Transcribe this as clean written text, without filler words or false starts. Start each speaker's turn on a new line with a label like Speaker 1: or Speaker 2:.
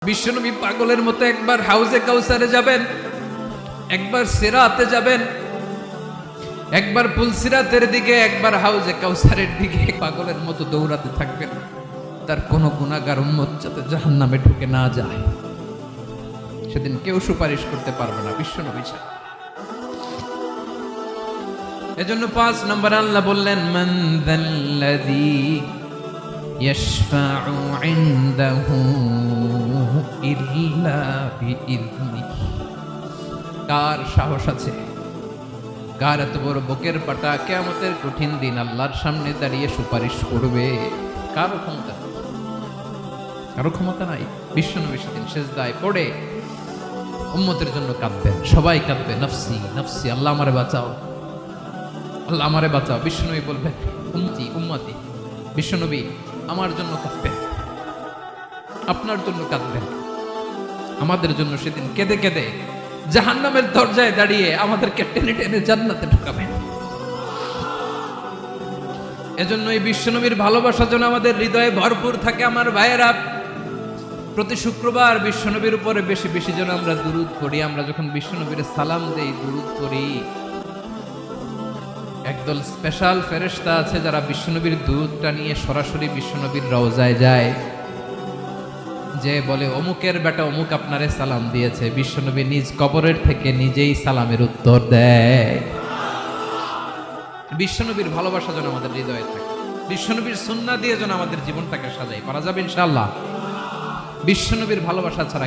Speaker 1: বিশ্বনবী পাগলের মতো একবার হাউজে কাউসারে যাবেন, একবার সিরাতে যাবেন, একবার পুলসিরাতের দিকে, একবার হাউজে কাউসারের দিকে পাগলের মতো দৌড়াতে থাকবেন। তার কোনো গুনাহগার উম্মত যাতে জাহান্নামে ঢুকে না যায়, সেদিন কেউ সুপারিশ করতে পারবে না বিশ্বনবী ছাড়া। এজন্য 5 নম্বর আল্লাহ বললেন, মান যাল্লাযী ইয়াশফাউ ইনদাহু ইল্লা বিইযনিহি। কার সাহস আছে, কার এত বড় বুকের পাটা কিয়ামতের কঠিন দিন আল্লাহর সামনে দাঁড়িয়ে সুপারিশ করবে? কারো ক্ষমতা নেই, কারো ক্ষমতা নাই। বিশ্বনবী সেদিন সিজদায় পড়ে উম্মতের জন্য কাঁদবেন, সবাই কাঁদবে, নফসি নফসি, আল্লাহ আমারে বাঁচাও, আল্লাহ আমারে বাঁচাও। বিশ্বনবী বলবেন, উম্মতি উম্মতি। বিশ্বনবী আমার জন্য কাঁদবেন, আপনার জন্য কাঁদবেন, আমাদের জন্য সেদিন কেঁদে কেঁদে জাহান্নামের দরজায় দাঁড়িয়ে আমাদেরকে টেনে টেনে জান্নাতে ঢুকাবেন। এজন্য এই বিশ্বনবীর ভালোবাসা যেন আমাদের হৃদয়ে ভরপুর থাকে। আমার ভাইয়েরা, প্রতি শুক্রবার বিশ্বনবীর উপরে বেশি বেশি যেন আমরা দুরূদ পড়ি। আমরা যখন বিশ্বনবীর সালাম দেই, দুরূদ পড়ি, একদল স্পেশাল ফেরেশতা আছে যারা বিশ্বনবীর দুরূদটা নিয়ে সরাসরি বিশ্বনবীর রওজায় যায়, যে বলে অমুকের বেটা অমুক আপনারে সালাম দিয়েছে। বিশ্বনবী নিজ কবরের থেকে নিজেই সালামের উত্তর দেয়। বিশ্বনবীর ভালোবাসা যেন আমাদের হৃদয়ে থাকে, বিশ্বনবীর সুন্নাহ দিয়ে যেন আমাদের জীবনটাকে সাজাই। পারা যাবে ইনশাআল্লাহ। বিশ্বনবীর ভালোবাসা ছাড়া